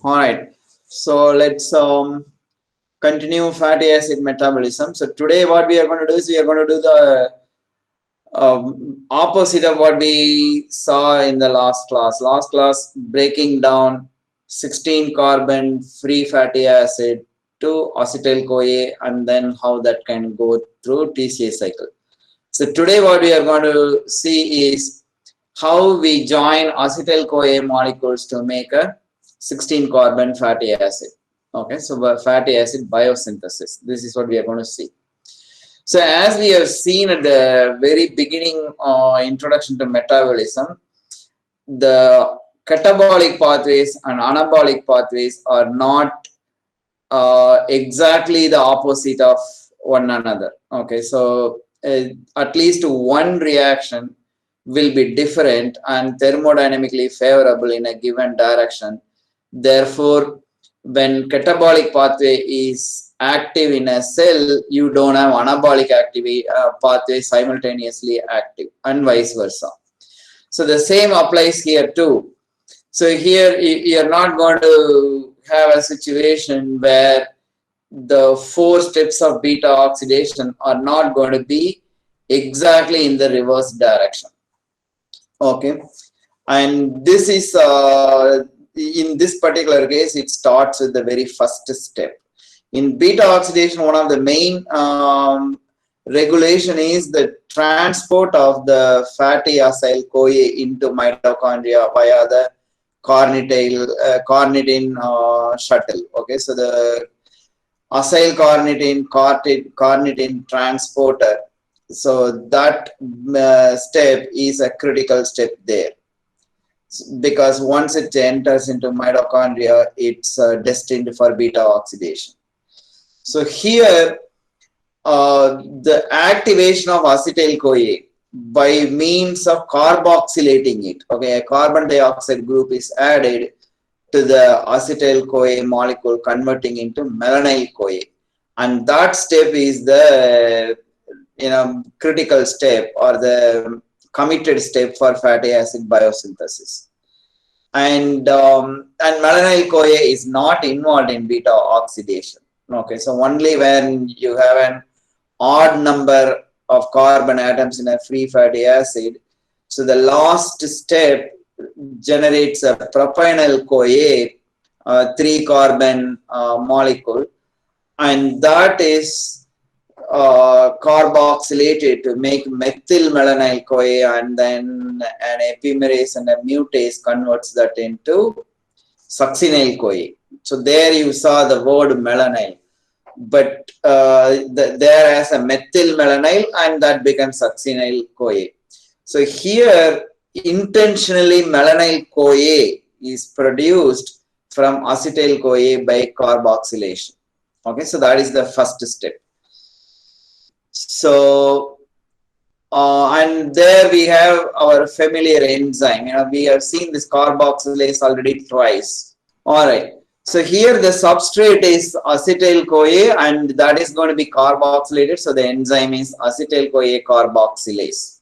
All right. So let's continue fatty acid metabolism. So today what we are going to do is we are going to do the opposite of what we saw in the last class. Last class, breaking down 16 carbon free fatty acid to acetyl-CoA and then how that can go through TCA cycle. So today what we are going to see is how we join acetyl-CoA molecules to make a 16 carbon fatty acid. Okay, so fatty acid biosynthesis. This is what we are going to see. So as we have seen at the very beginning introduction to metabolism, the catabolic pathways and anabolic pathways are not exactly the opposite of one another. Okay, so at least one reaction will be different and thermodynamically favorable in a given direction. Therefore, when catabolic pathway is active in a cell, you don't have anabolic activity pathway simultaneously active and vice versa. So the same applies here too. So here you're not going to have a situation where the 4 steps of beta oxidation are not going to be exactly in the reverse direction. Okay, and this is in this particular case, it starts with the very first step. In beta oxidation, one of the main regulation is the transport of the fatty acyl-CoA into mitochondria via the carnitine shuttle. Okay, so the acyl-carnitine transporter. So that step is a critical step there, because once it enters into mitochondria, it's destined for beta oxidation. So here, the activation of acetyl-CoA by means of carboxylating it. Okay, a carbon dioxide group is added to the acetyl-CoA molecule, converting into melanyl-CoA, and that step is the critical step or the committed step for fatty acid biosynthesis. And melanyl-CoA is not involved in beta oxidation. Okay, so only when you have an odd number of carbon atoms in a free fatty acid, so the last step generates a propionyl-CoA 3-carbon molecule, and that is carboxylated to make methyl-melanyl-CoA, and then an epimerase and a mutase converts that into succinyl-CoA. So there you saw the word melanyl, but there as a methyl-melanyl, and that becomes succinyl-CoA. So here intentionally melanyl-CoA is produced from acetyl-CoA by carboxylation. Okay, so that is the first step. So, and there we have our familiar enzyme. We have seen this carboxylase already twice. All right. So here the substrate is acetyl-CoA, and that is going to be carboxylated. So the enzyme is acetyl-CoA carboxylase.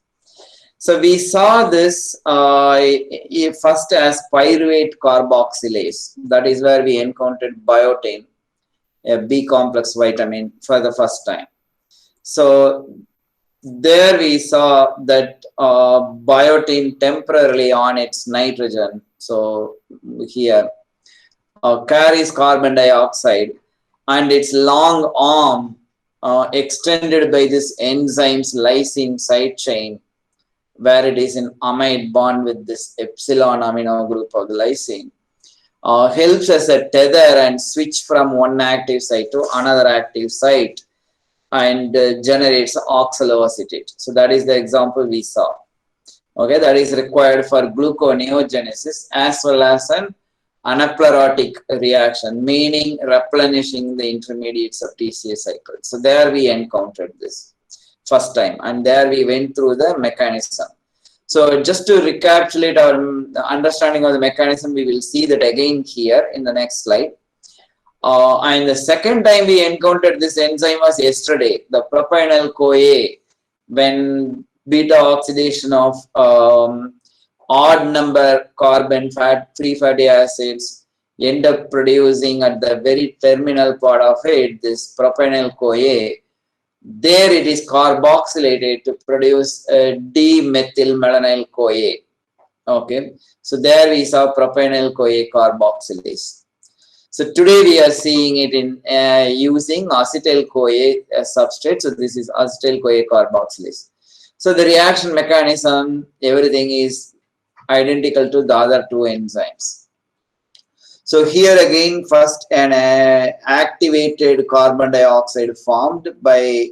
So we saw this first as pyruvate carboxylase. That is where we encountered biotin, a B complex vitamin, for the first time. So there we saw that biotin temporarily on its nitrogen, so here carries carbon dioxide, and its long arm extended by this enzyme's lysine side chain, where it is in amide bond with this epsilon amino group of the lysine, helps as a tether and switch from one active site to another active site, and generates oxaloacetate. So that is the example we saw. Okay, that is required for gluconeogenesis as well as an anaplerotic reaction, meaning replenishing the intermediates of TCA cycle. So there we encountered this first time, and there we went through the mechanism. So just to recapitulate our understanding of the mechanism, we will see that again here in the next slide. And the second time we encountered this enzyme was yesterday, the propionyl-CoA, when beta oxidation of odd number carbon free fatty acids end up producing at the very terminal part of it, this propenyl-CoA. There it is carboxylated to produce a D-methylmalonyl-CoA. Okay, so there we saw propenyl-CoA carboxylase. So today we are seeing it in using acetyl-CoA as substrate. So this is acetyl-CoA carboxylase. So the reaction mechanism, everything is identical to the other two enzymes. So here again, first an activated carbon dioxide formed by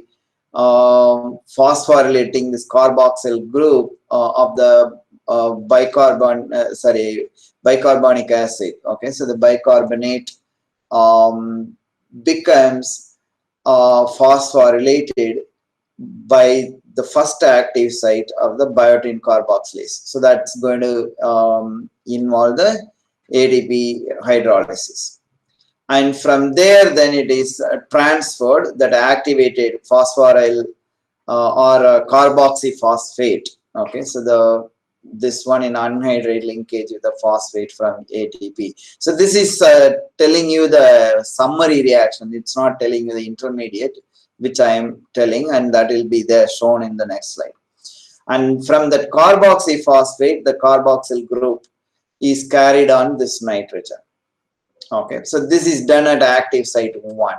phosphorylating this carboxyl group of the bicarbonic acid. Okay, so the bicarbonate becomes phosphorylated by the first active site of the biotin carboxylase. So that's going to involve the ADP hydrolysis. And from there, then it is transferred, that activated phosphoryl or carboxyphosphate. Okay, so this one in anhydride linkage with the phosphate from ATP. So this is telling you the summary reaction. It's not telling you the intermediate, which I am telling, and that will be there shown in the next slide. And from that carboxyphosphate, the carboxyl group is carried on this nitrogen. Okay, so this is done at active site 1.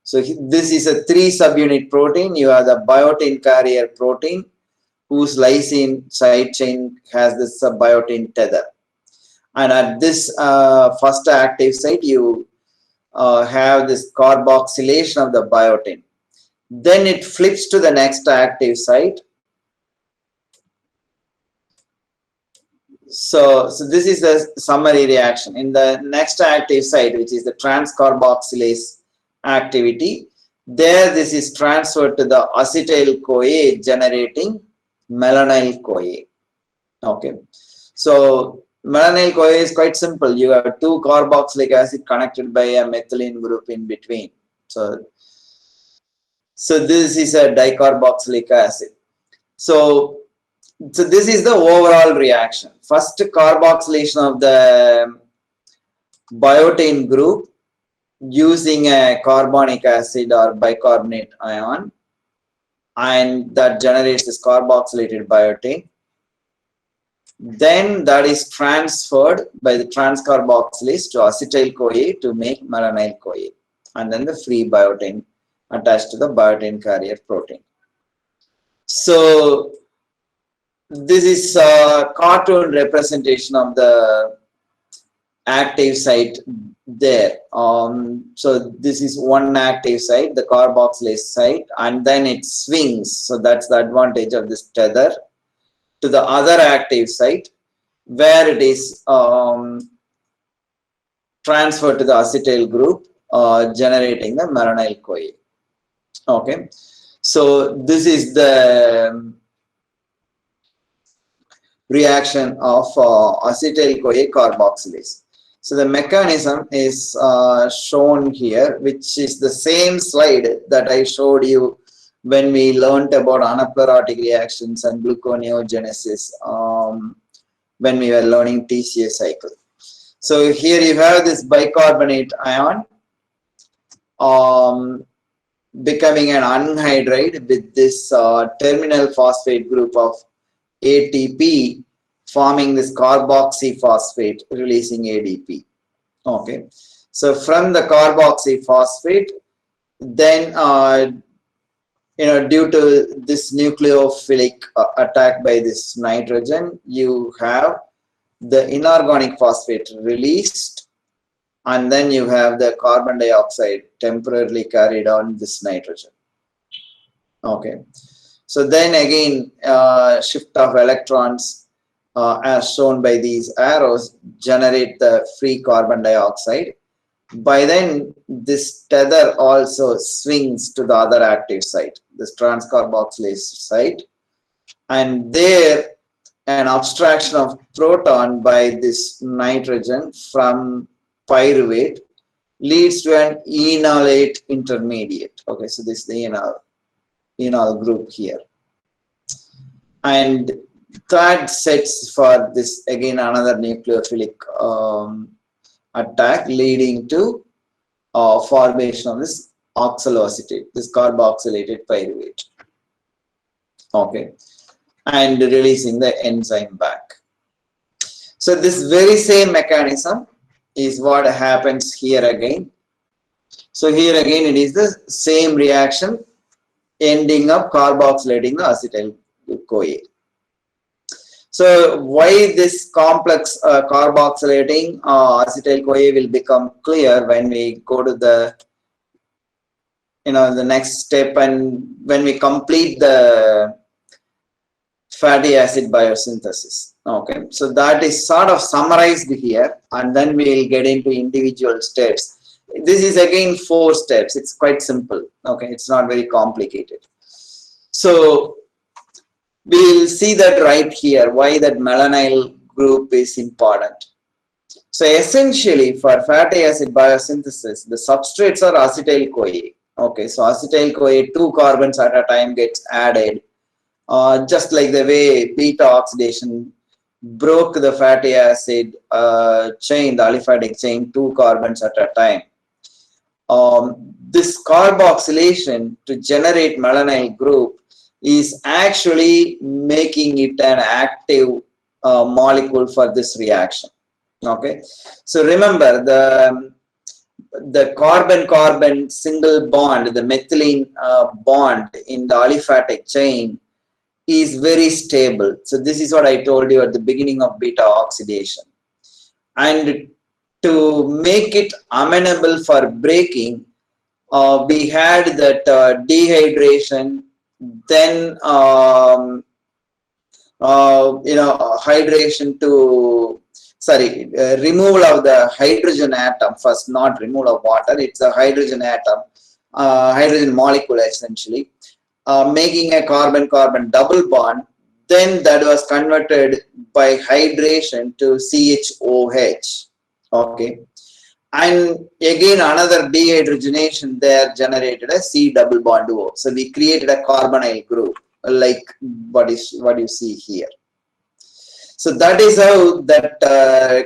So this is a 3 subunit protein. You have the biotin carrier protein, whose lysine side chain has this biotin tether. And at this first active site, you have this carboxylation of the biotin. Then it flips to the next active site. So this is the summary reaction. In the next active site, which is the trans-carboxylase activity, there this is transferred to the acetyl-CoA generating malonyl-CoA. Okay, so malonyl-CoA is quite simple. You have 2 carboxylic acid connected by a methylene group in between. So this is a dicarboxylic acid. So this is the overall reaction. First, carboxylation of the biotin group using a carbonic acid or bicarbonate ion, and that generates this carboxylated biotin. Then that is transferred by the trans-carboxylase to acetyl-CoA to make malonyl-CoA, and then the free biotin attached to the biotin carrier protein. So this is a cartoon representation of the active site there. So this is one active site, the carboxylase site, and then it swings. So that's the advantage of this tether to the other active site, where it is transferred to the acetyl group, generating the malonyl-CoA. Okay, so this is the reaction of acetyl-CoA carboxylase. So the mechanism is shown here, which is the same slide that I showed you when we learned about anaplerotic reactions and gluconeogenesis when we were learning TCA cycle. So here you have this bicarbonate ion becoming an anhydride with this terminal phosphate group of ATP, forming this carboxyphosphate, releasing ADP. Okay, so from the carboxyphosphate, then due to this nucleophilic attack by this nitrogen, you have the inorganic phosphate released, and then you have the carbon dioxide temporarily carried on this nitrogen. Okay, so then again, shift of electrons as shown by these arrows generate the free carbon dioxide. By then, this tether also swings to the other active site, this trans-carboxylase site, and there an abstraction of proton by this nitrogen from pyruvate leads to an enolate intermediate. Okay, so this is the enol group here, and that sets for this again another nucleophilic attack, leading to formation of this oxaloacetate, this carboxylated pyruvate. Okay, and releasing the enzyme back. So this very same mechanism is what happens here again. So here again it is the same reaction, ending up carboxylating the acetyl-CoA. So why this complex carboxylating acetyl-CoA will become clear when we go to the the next step, and when we complete the fatty acid biosynthesis. Okay, so that is sort of summarized here, and then we will get into individual steps. This is again 4 steps. It's quite simple. Okay, it's not very complicated. So we will see that right here, why that melanyl group is important. So essentially for fatty acid biosynthesis, the substrates are acetyl-CoA. Okay, so acetyl-CoA 2 carbons at a time gets added, just like the way beta oxidation broke the fatty acid chain, the aliphatic chain, 2 carbons at a time. This carboxylation to generate melanyl group is actually making it an active molecule for this reaction. Okay, so remember the carbon-carbon single bond, the methylene bond in the aliphatic chain is very stable. So this is what I told you at the beginning of beta oxidation. And to make it amenable for breaking, we had that dehydration, then hydration to removal of the hydrogen atom first, not removal of water. It's a hydrogen atom, hydrogen molecule essentially, making a carbon-carbon double bond. Then that was converted by hydration to CHOH. Okay, and again another dehydrogenation there generated a C double bond O. So we created a carbonyl group like what you see here. So that is how that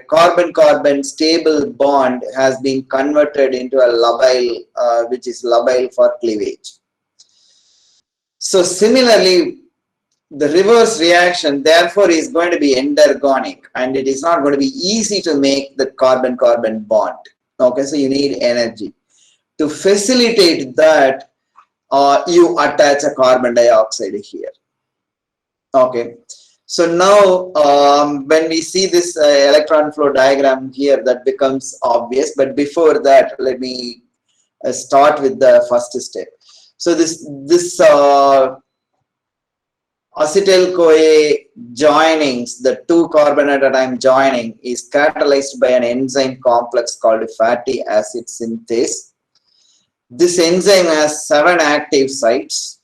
carbon-carbon stable bond has been converted into a labile, which is labile for cleavage. So similarly, the reverse reaction therefore is going to be endergonic, and it is not going to be easy to make the carbon-carbon bond. Okay, so you need energy. To facilitate that, you attach a carbon dioxide here. Okay, so now when we see this electron flow diagram here, that becomes obvious. But before that, let me start with the first step. So this acetyl-CoA joinings, the 2 carbon at a time joining, is catalyzed by an enzyme complex called fatty acid synthase. This enzyme has 7 active sites.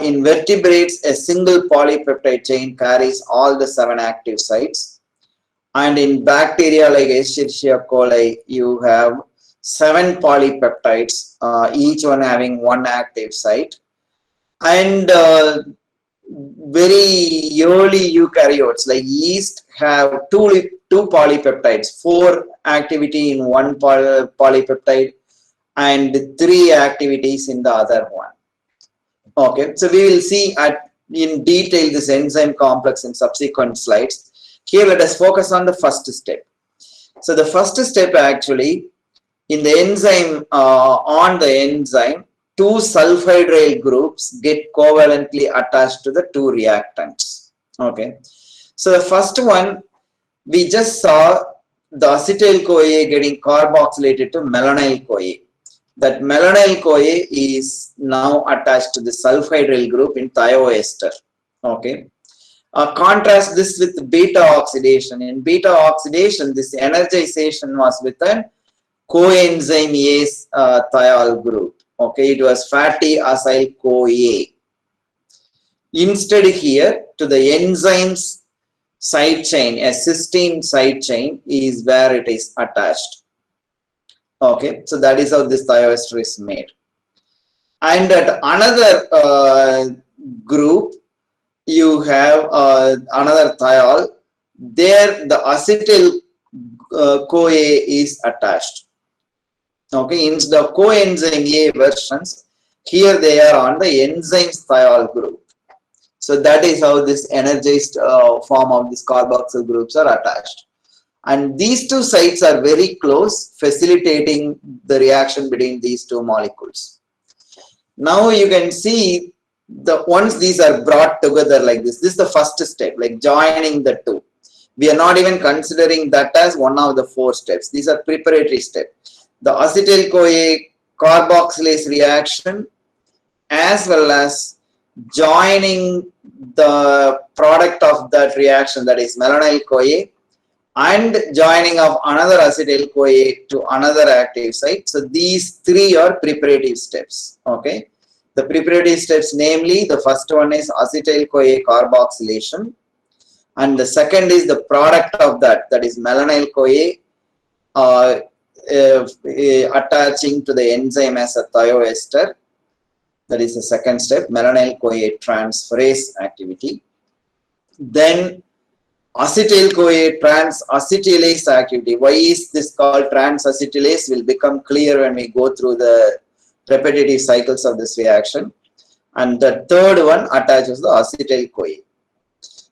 In vertebrates, a single polypeptide chain carries all the 7 active sites. And in bacteria like Escherichia coli, you have 7 polypeptides, each one having 1 active site. And very early eukaryotes like yeast have two polypeptides, 4 activity in one polypeptide and 3 activities in the other one. Okay, so we will see in detail this enzyme complex in subsequent slides. Here let us focus on the first step. So the first step actually in the enzyme, on the enzyme, 2 sulfhydryl groups get covalently attached to the 2 reactants. Okay, so the first one we just saw the acetyl-CoA getting carboxylated to melanyl-CoA. That melanyl-CoA is now attached to the sulfhydryl group in thioester. Okay, contrast this with beta oxidation. In beta oxidation, this energization was with a coenzyme ACE thiol group. Okay, it was fatty acyl-CoA. Instead here, to the enzyme's side chain, a cysteine side chain is where it is attached. Okay, so that is how this thioester is made. And at another group, you have another thiol. There, the acetyl CoA is attached. Okay, instead of coenzyme A versions, here they are on the enzyme thiol group. So that is how this energized form of these carboxyl groups are attached. And these two sites are very close, facilitating the reaction between these two molecules. Now you can see once these are brought together like this is the first step, like joining the two. We are not even considering that as one of the 4 steps. These are preparatory steps. The acetyl-CoA carboxylase reaction, as well as joining the product of that reaction, that is malonyl-CoA, and joining of another acetyl-CoA to another active site. So these 3 are preparative steps. Okay, the preparative steps, namely the first one is acetyl-CoA carboxylation, and the second is the product of that, that is malonyl-CoA attaching to the enzyme as a thioester. That is the second step, malonyl-CoA transferase activity. Then acetyl-CoA trans-acetylase activity. Why is this called trans-acetylase will become clear when we go through the repetitive cycles of this reaction. And the third one attaches the acetyl-CoA.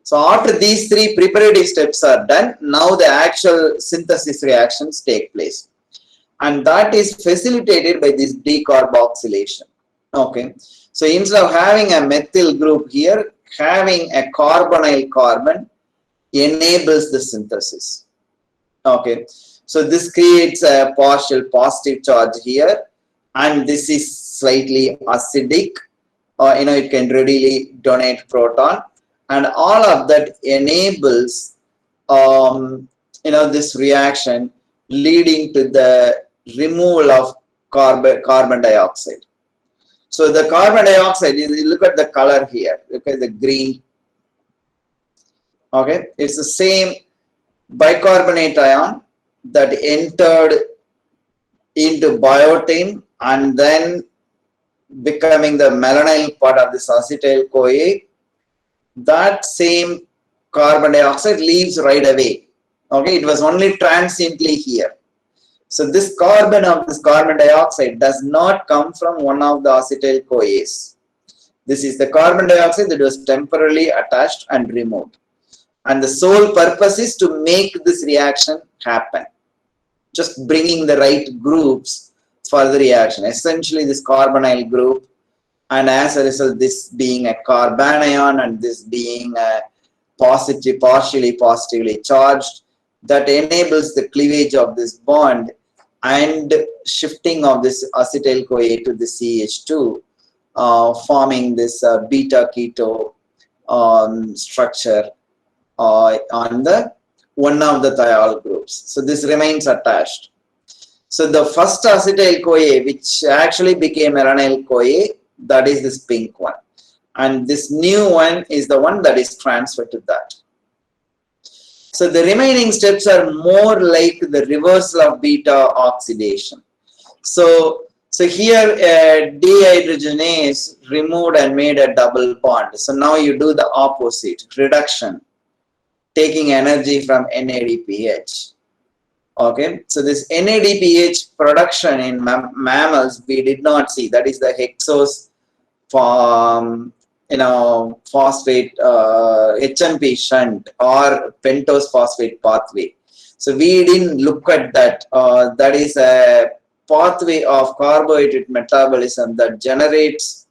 So after these 3 preparative steps are done, now the actual synthesis reactions take place. And that is facilitated by this decarboxylation. Okay, so instead of having a methyl group here, having a carbonyl carbon enables the synthesis. Okay, so this creates a partial positive charge here, and this is slightly acidic. It can readily donate proton, and all of that enables this reaction, leading to the removal of carbon dioxide. So the carbon dioxide, you look at the color here, look at the green. Okay, it's the same bicarbonate ion that entered into biotin and then becoming the malonyl part of this acetyl-CoA. That same carbon dioxide leaves right away. Okay, it was only transiently here. So this carbon of this carbon dioxide does not come from one of the acetyl-CoAs. This is the carbon dioxide that was temporarily attached and removed. And the sole purpose is to make this reaction happen. Just bringing the right groups for the reaction. Essentially this carbonyl group, and as a result this being a carbanion and this being a partially positively charged, that enables the cleavage of this bond and shifting of this acetyl-CoA to the CH2, forming this beta keto structure on the one of the thiol groups. So this remains attached. So the first acetyl-CoA, which actually became malonyl-CoA, that is this pink one, and this new one is the one that is transferred to that. So the remaining steps are more like the reversal of beta oxidation. So here dehydrogenase removed and made a double bond. So now you do the opposite, reduction, taking energy from NADPH. Okay, so this NADPH production in mammals we did not see. That is the hexose phosphate HMP shunt or pentose phosphate pathway. So we didn't look at that. That is a pathway of carbohydrate metabolism that generates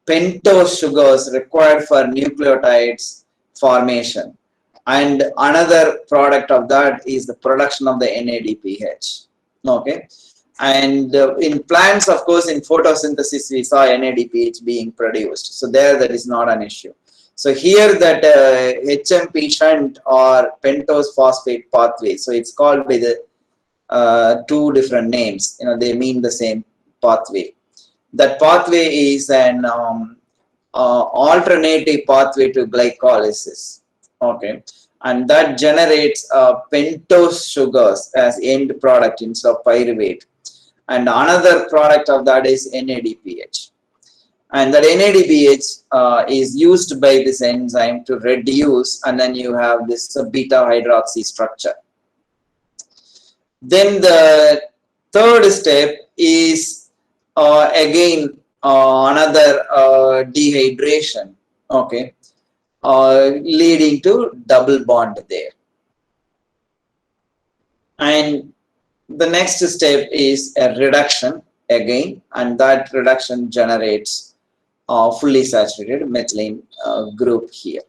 pentose sugars required for nucleotides formation. And another product of that is the production of the NADPH. Okay, and in plants, of course, in photosynthesis we saw NADPH being produced. So there, that is not an issue. So here that HMP shunt or pentose phosphate pathway. So it's called by the 2 different names. They mean the same pathway. That pathway is an alternative pathway to glycolysis. Okay, and that generates pentose sugars as end product instead of pyruvate, and another product of that is NADPH, and that NADPH is used by this enzyme to reduce, and then you have this beta hydroxy structure. Then the third step is again another dehydration, okay, leading to double bond there. And the next step is a reduction again, and that reduction generates fully saturated methylene group here.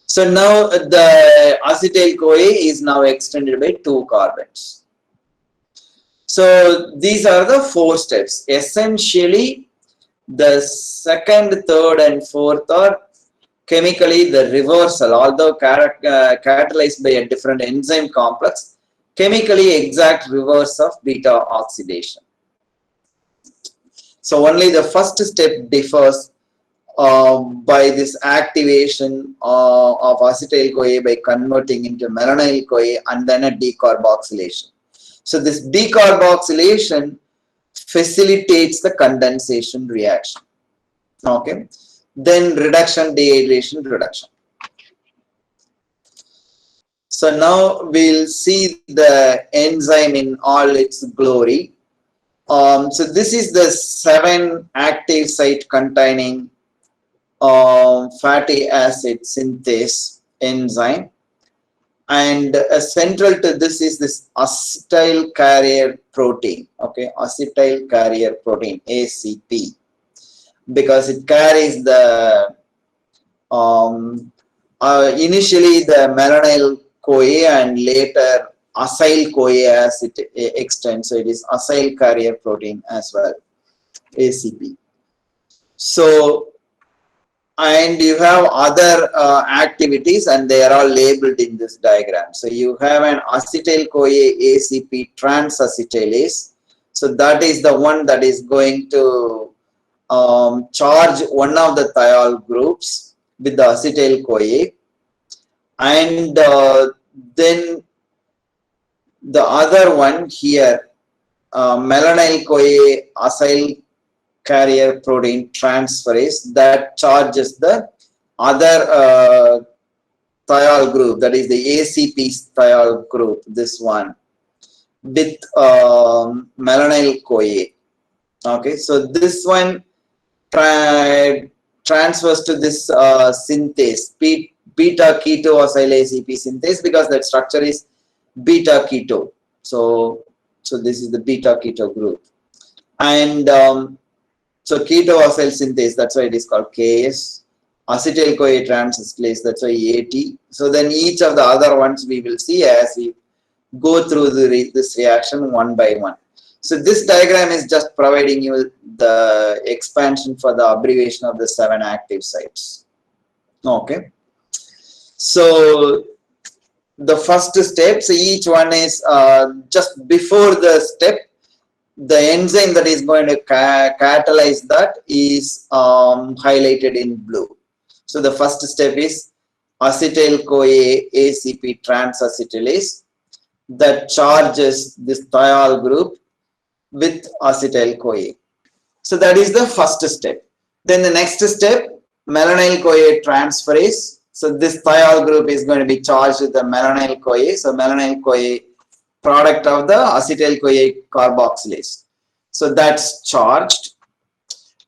So now the acetyl-CoA is now extended by 2 carbons. So these are the 4 steps. Essentially, the second, third, and fourth are chemically the reversal, although catalyzed by a different enzyme complex, chemically exact reverse of beta oxidation. So only the first step differs by this activation of acetyl-CoA by converting into malonyl-CoA and then a decarboxylation. So this decarboxylation facilitates the condensation reaction. Okay. Then reduction, dehydration, reduction. So now we'll see the enzyme in all its glory. So this is the 7 active site containing fatty acid synthase enzyme, and central to this is this acetyl carrier protein, okay, acetyl carrier protein, ACP, because it carries the initially the malonyl-CoA and later acyl-CoA as it extends, so it is acyl carrier protein as well, ACP. So and you have other activities, and they are all labeled in this diagram. So you have an acetyl-CoA ACP transacetylase. So that is the one that is going to charge one of the thiol groups with the acetyl-CoA, and then the other one here, malonyl-CoA acyl carrier protein transferase, that charges the other thiol group, that is the ACP thiol group, this one, with malonyl-CoA. Okay, so this one transfers to this synthase, beta keto acyl ACP synthase, because that structure is beta keto. So this is the beta keto group, and so keto acyl synthase, that's why it is called KS. Acetyl-CoA transacetylase, that's why AT. So then each of the other ones we will see as we go through this reaction one by one. So this diagram is just providing you the expansion for the abbreviation of the 7 active sites. Okay. So the first step, so each one is just before the step, the enzyme that is going to catalyze that is highlighted in blue. So the first step is acetyl-CoA ACP transacetylase that charges this thiol group with acetyl-CoA. So that is the first step. Then the next step, malonyl-CoA transferase. So this thiol group is going to be charged with the malonyl-CoA. So malonyl-CoA product of the acetyl-CoA carboxylase. So that's charged.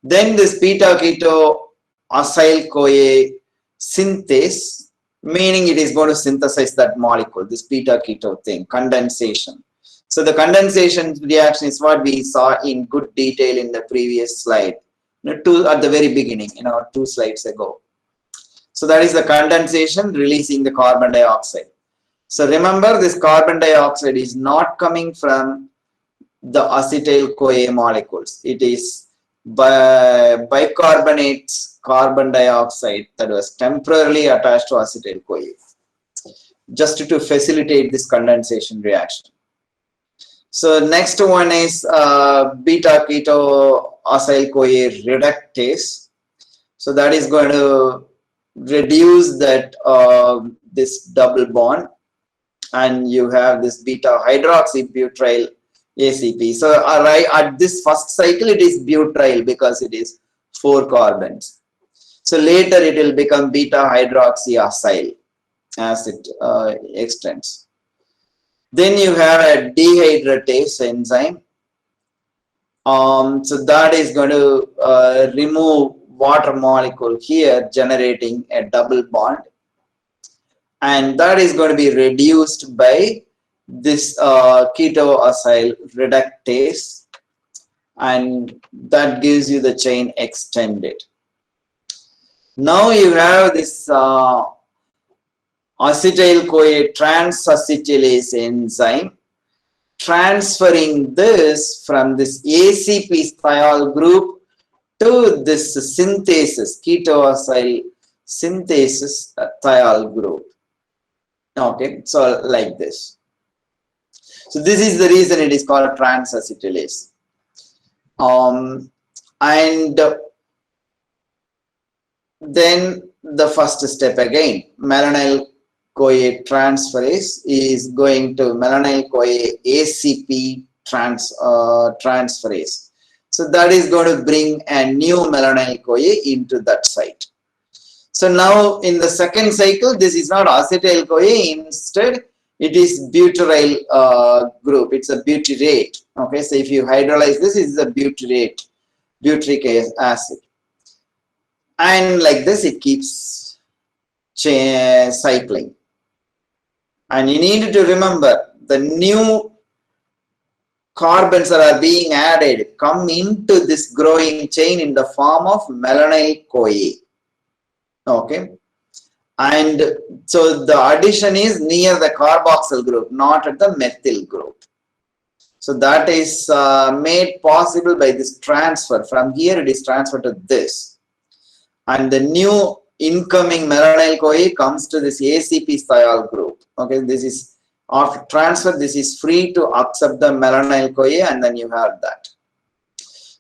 Then this beta keto acyl-CoA synthase, meaning it is going to synthesize that molecule, this beta keto thing, condensation. So the condensation reaction is what we saw in good detail in the previous slide, at the very beginning, 2 slides ago. So that is the condensation releasing the carbon dioxide. So remember, this carbon dioxide is not coming from the acetyl-CoA molecules. It is bicarbonate carbon dioxide that was temporarily attached to acetyl-CoA, just to facilitate this condensation reaction. So next one is beta keto acyl-CoA reductase. So that is going to reduce that this double bond, and you have this beta hydroxybutyl ACP. So at this first cycle it is butyl because it is 4 carbons. So later it will become beta hydroxyacyl as it extends. Then you have a dehydratase enzyme. So that is going to remove water molecule here, generating a double bond. And that is going to be reduced by this ketoacyl reductase. And that gives you the chain extended. Now you have this acetyl-CoA transacetylase enzyme transferring this from this ACP thiol group to this synthesis, ketoacyl synthesis thiol group. Okay, so like this. So this is the reason it is called transacetylase. And then the first step again, malonyl-CoA transferase is going to malonyl-CoA ACP transferase. So that is going to bring a new malonyl-CoA into that site. So now in the second cycle, this is not acetyl-CoA, instead it is butyryl group. It's a butyrate. Okay, so if you hydrolyze this, is a butyrate, butyric acid. And like this, it keeps cycling. And you need to remember the new carbons that are being added come into this growing chain in the form of malonyl-CoA. Okay. And so the addition is near the carboxyl group, not at the methyl group. So that is made possible by this transfer. From here, it is transferred to this. And the new incoming malonyl-CoA comes to this ACP thiol group. Okay, this is after transfer, this is free to accept the malonyl-CoA, and then you have that.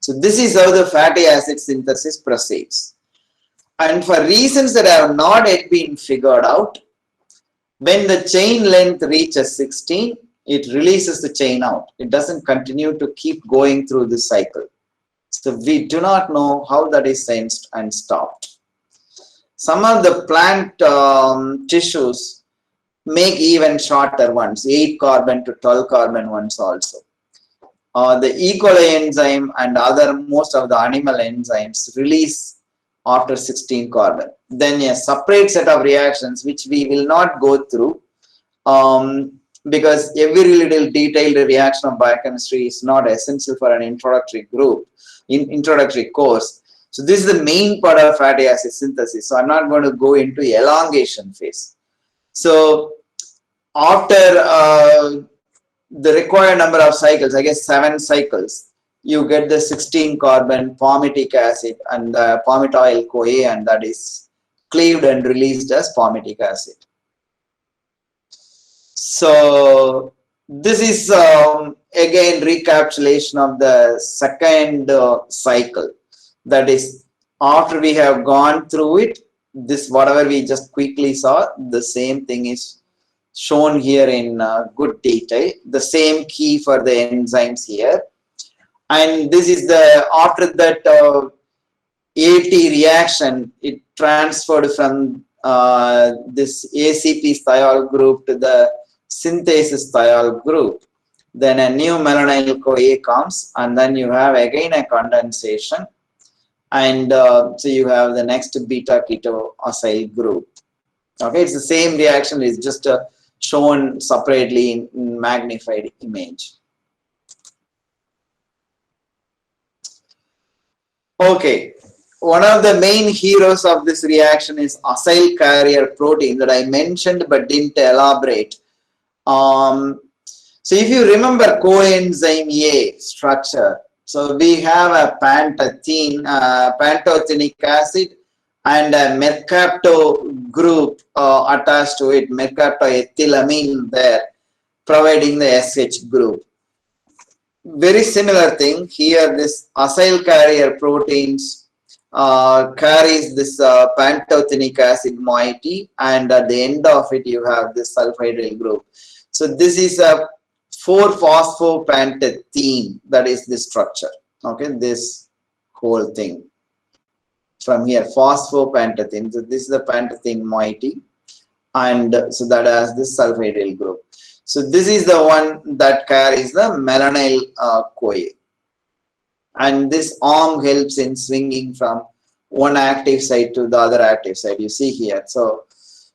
So this is how the fatty acid synthesis proceeds. And for reasons that have not yet been figured out, when the chain length reaches 16, it releases the chain out. It doesn't continue to keep going through this cycle. So we do not know how that is sensed and stopped. Some of the plant tissues make even shorter ones, 8 carbon to 12 carbon ones also. The E. coli enzyme and most of the animal enzymes release after 16 carbon. Then a separate set of reactions which we will not go through because every little detailed reaction of biochemistry is not essential for an introductory course. So this is the main part of fatty acid synthesis. So I'm not going to go into elongation phase. So after the required number of cycles, I guess 7 cycles, you get the 16 carbon palmitic acid and palmitoyl-CoA, and that is cleaved and released as palmitic acid. So this is again recapitulation of the second cycle. That is, after we have gone through it, this whatever we just quickly saw, the same thing is shown here in good detail. The same key for the enzymes here. And this is the, after that AT reaction, it transferred from this ACP thiol group to the synthesis thiol group. Then a new malonyl-CoA comes, and then you have again a condensation. And so you have the next beta ketoacyl group. Okay, it's the same reaction, it's just shown separately in magnified image. Okay, one of the main heroes of this reaction is acyl carrier protein that I mentioned but didn't elaborate. So if you remember coenzyme A structure, so we have a pantothenic acid and a mercapto group attached to it, mercaptoethylamine there, providing the SH group. Very similar thing here, this acyl carrier proteins carries this pantothenic acid moiety, and at the end of it you have this sulfhydryl group. So this is a 4-phosphopantothene, that is the structure. Okay, this whole thing from here, phosphopantothene. So this is the pantothene moiety, and so that has this sulfhydryl group. So this is the one that carries the melanyl CoA. And this arm helps in swinging from one active site to the other active site. You see here. So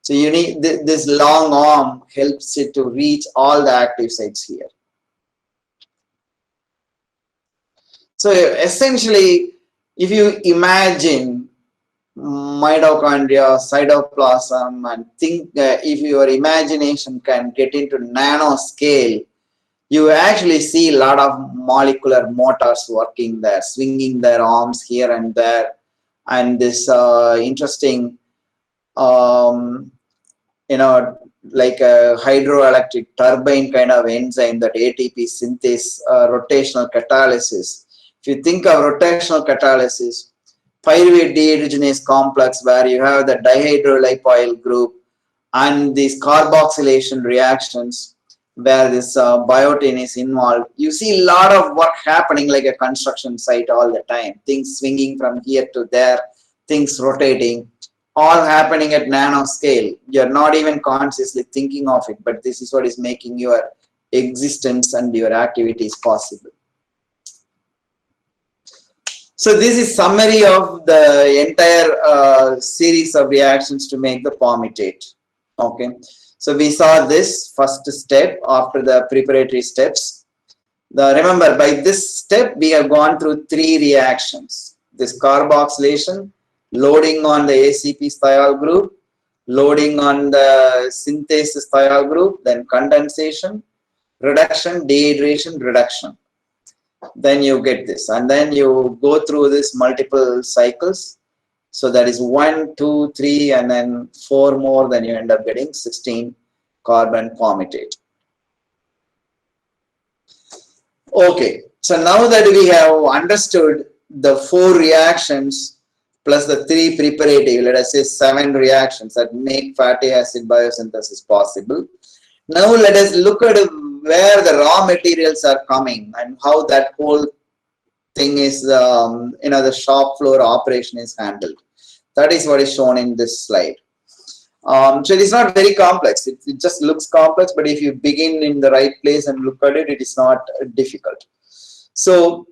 you need this long arm helps it to reach all the active sites here. So essentially, if you imagine mitochondria, cytoplasm, and think if your imagination can get into nano scale, you actually see a lot of molecular motors working there, swinging their arms here and there, and this interesting, like a hydroelectric turbine kind of enzyme, that ATP synthase, rotational catalysis. If you think of rotational catalysis, pyruvate dehydrogenase complex, where you have the dihydrolipoyl group and these carboxylation reactions where this biotin is involved, you see a lot of work happening like a construction site all the time. Things swinging from here to there, things rotating, all happening at nano scale. You're not even consciously thinking of it, but this is what is making your existence and your activities possible. So this is summary of the entire series of reactions to make the palmitate. Okay, so we saw this first step after the preparatory steps. Remember, by this step we have gone through 3 reactions: this carboxylation, loading on the ACP thiol group, loading on the synthase thiol group, then condensation, reduction, dehydration, reduction. Then you get this, and then you go through this multiple cycles. So that is 1, 2, 3, and then 4 more. Then you end up getting 16 carbon palmitate. Okay, so now that we have understood the 4 reactions plus the 3 preparative, let us say 7 reactions that make fatty acid biosynthesis possible. Now let us look at where the raw materials are coming and how that whole thing is, the shop floor operation is handled. That is what is shown in this slide. So it is not very complex. It just looks complex, but if you begin in the right place and look at it, it is not difficult. So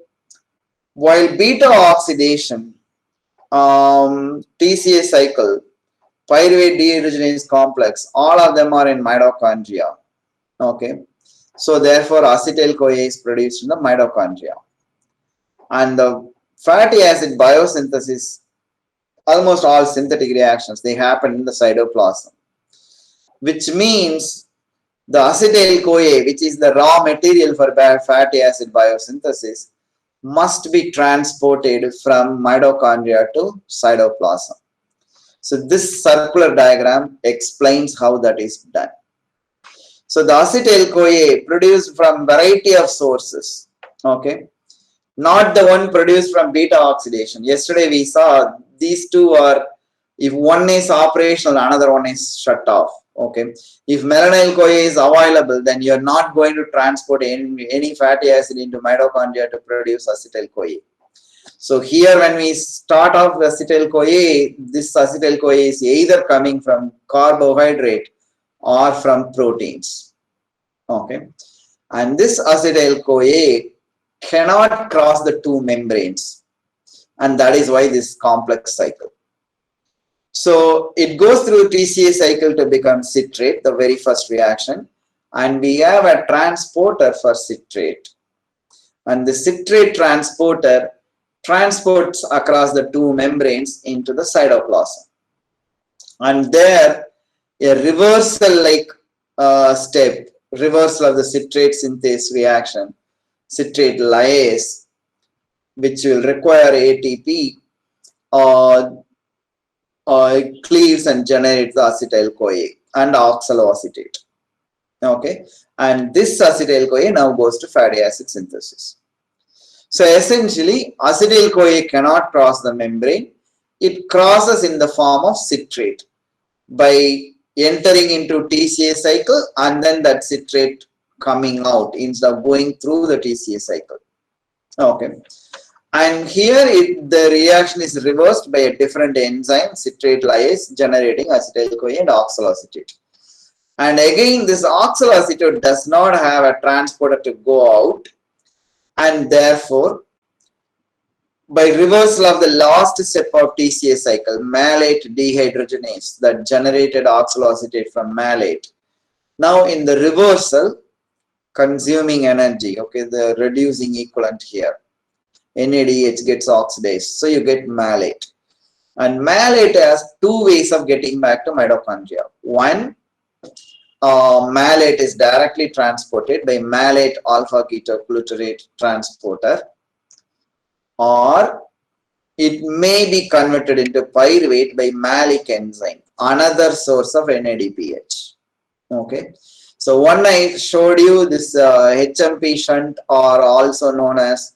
while beta oxidation, TCA cycle, pyruvate dehydrogenase complex, all of them are in mitochondria. Okay. So therefore, acetyl-CoA is produced in the mitochondria. And the fatty acid biosynthesis, almost all synthetic reactions, they happen in the cytoplasm. Which means the acetyl-CoA, which is the raw material for fatty acid biosynthesis, must be transported from mitochondria to cytoplasm. So this circular diagram explains how that is done. So the acetyl-CoA produced from variety of sources, okay, not the one produced from beta oxidation. Yesterday we saw these two are, if one is operational, another one is shut off. Okay, if melanyl-CoA is available, then you are not going to transport any fatty acid into mitochondria to produce acetyl-CoA. So here when we start off the acetyl-CoA, this acetyl-CoA is either coming from carbohydrate or from proteins. Okay, and this acetyl-CoA cannot cross the 2 membranes, and that is why this complex cycle. So it goes through TCA cycle to become citrate, the very first reaction, and we have a transporter for citrate, and the citrate transporter transports across the 2 membranes into the cytoplasm, and there a reversal like step, reversal of the citrate synthase reaction, citrate lyase, which will require ATP, cleaves and generates the acetyl-CoA and oxaloacetate. Okay, and this acetyl-CoA now goes to fatty acid synthesis. So essentially, acetyl-CoA cannot cross the membrane. It crosses in the form of citrate by entering into TCA cycle, and then that citrate coming out instead of going through the TCA cycle. Okay, and here the reaction is reversed by a different enzyme, citrate lyase, generating acetyl-CoA and oxaloacetate. And again, this oxaloacetate does not have a transporter to go out, and therefore, by reversal of the last step of TCA cycle, malate dehydrogenase that generated oxaloacetate from malate. Now in the reversal, consuming energy, okay, the reducing equivalent here, NADH gets oxidized, so you get malate. And malate has two ways of getting back to mitochondria. One, malate is directly transported by malate alpha ketoglutarate transporter, or it may be converted into pyruvate by malic enzyme, another source of NADPH. Okay, so one I showed you this HMP shunt, or also known as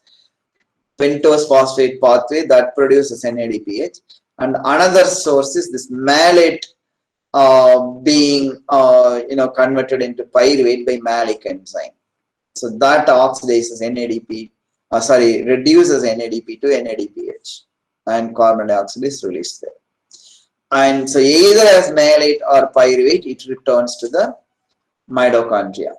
pentose phosphate pathway, that produces NADPH, and another source is this malate being converted into pyruvate by malic enzyme. So that oxidizes reduces NADP to NADPH, and carbon dioxide is released there. And so either as malate or pyruvate, it returns to the mitochondria.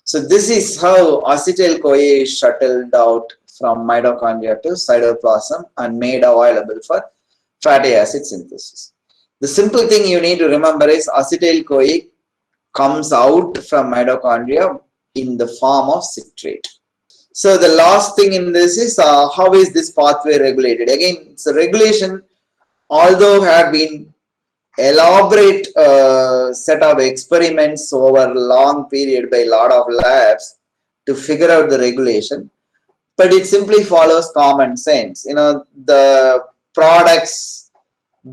So this is how acetyl-CoA is shuttled out from mitochondria to cytoplasm and made available for fatty acid synthesis. The simple thing you need to remember is acetyl-CoA comes out from mitochondria in the form of citrate. So the last thing in this is how is this pathway regulated? Again, it's a regulation, although have been elaborate set of experiments over a long period by a lot of labs to figure out the regulation, but it simply follows common sense. The products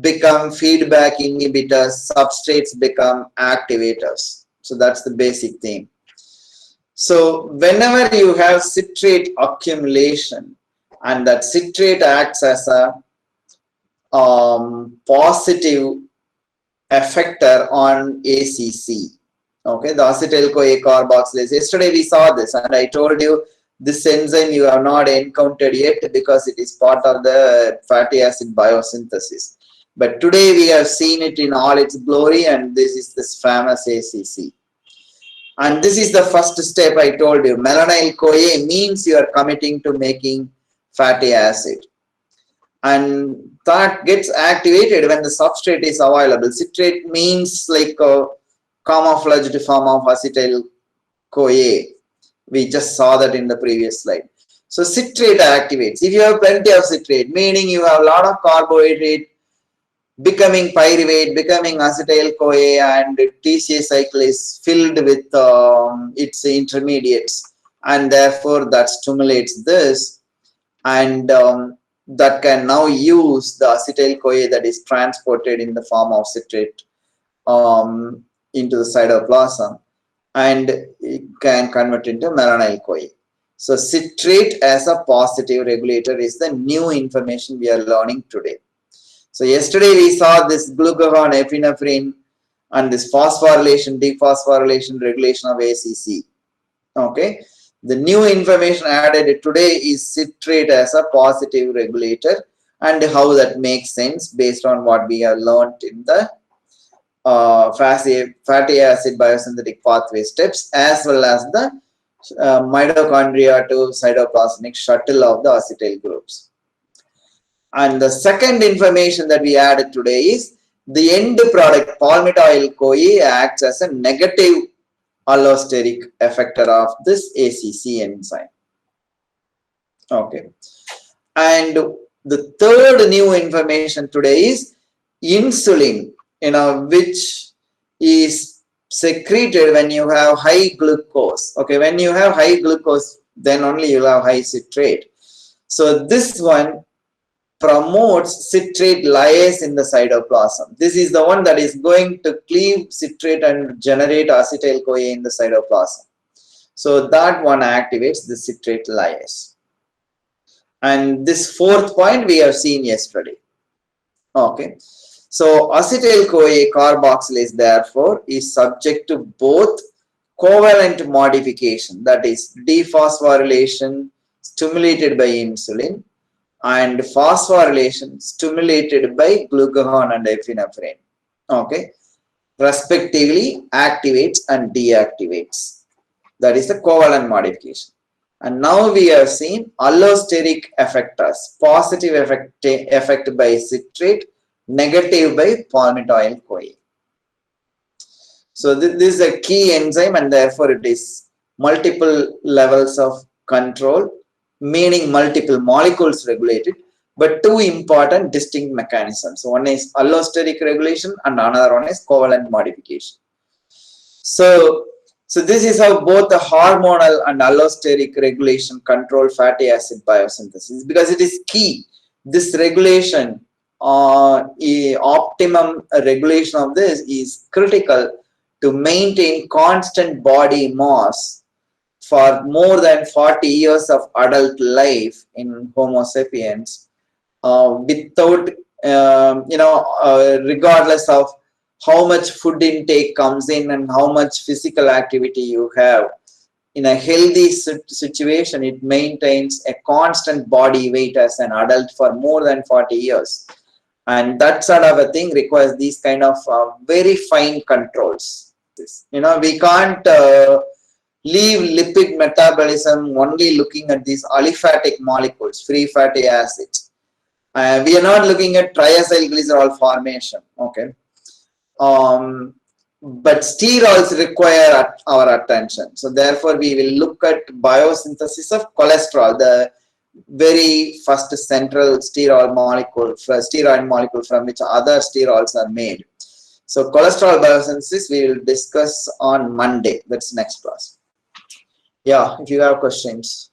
become feedback inhibitors, substrates become activators. So that's the basic thing. So whenever you have citrate accumulation, and that citrate acts as a positive effector on ACC, okay, the acetyl-CoA carboxylase. Yesterday we saw this, and I told you this enzyme you have not encountered yet because it is part of the fatty acid biosynthesis. But today we have seen it in all its glory, and this is this famous ACC. And this is the first step I told you. Melanyl-CoA means you are committing to making fatty acid. And that gets activated when the substrate is available. Citrate means like a camouflaged form of acetyl-CoA. We just saw that in the previous slide. So citrate activates. If you have plenty of citrate, meaning you have a lot of carbohydrate becoming pyruvate, becoming acetyl-CoA, and the TCA cycle is filled with its intermediates, and therefore that stimulates this, and that can now use the acetyl-CoA that is transported in the form of citrate into the cytoplasm, and it can convert into melanyl-CoA. So citrate as a positive regulator is the new information we are learning today. So yesterday we saw this glucagon, epinephrine, and this phosphorylation, dephosphorylation regulation of ACC. Okay. The new information added today is citrate as a positive regulator, and how that makes sense based on what we have learned in the fatty acid biosynthetic pathway steps, as well as the mitochondria to cytoplasmic shuttle of the acetyl groups. And the second information that we added today is the end product palmitate-CoA acts as a negative allosteric effector of this ACC enzyme. Okay. And the third new information today is insulin, which is secreted when you have high glucose. Okay, when you have high glucose, then only you will have high citrate. So this one promotes citrate lyase in the cytoplasm. This is the one that is going to cleave citrate and generate acetyl-CoA in the cytoplasm. So that one activates the citrate lyase. And this fourth point we have seen yesterday. Okay. So acetyl-CoA carboxylase therefore is subject to both covalent modification, that is dephosphorylation stimulated by insulin, and phosphorylation stimulated by glucagon and epinephrine. Okay. respectively activates and deactivates. That is the covalent modification. And now we have seen allosteric effectors, positive effect by citrate, negative by palmitoyl-CoA. So this is a key enzyme, and therefore it is multiple levels of control, meaning multiple molecules regulated, but two important distinct mechanisms. One is allosteric regulation and another one is covalent modification. So this is how both the hormonal and allosteric regulation control fatty acid biosynthesis, because it is key. This regulation, optimum regulation of this is critical to maintain constant body mass for more than 40 years of adult life in Homo sapiens, without, regardless of how much food intake comes in and how much physical activity you have. In a healthy situation, it maintains a constant body weight as an adult for more than 40 years. And that sort of a thing requires these kind of very fine controls. We can't leave lipid metabolism only looking at these aliphatic molecules, free fatty acids. We are not looking at triacylglycerol formation, okay? But sterols require our attention. So therefore, we will look at biosynthesis of cholesterol, the very first central steroid molecule from which other sterols are made. So cholesterol biosynthesis we will discuss on Monday. That's next class. Yeah, if you have questions.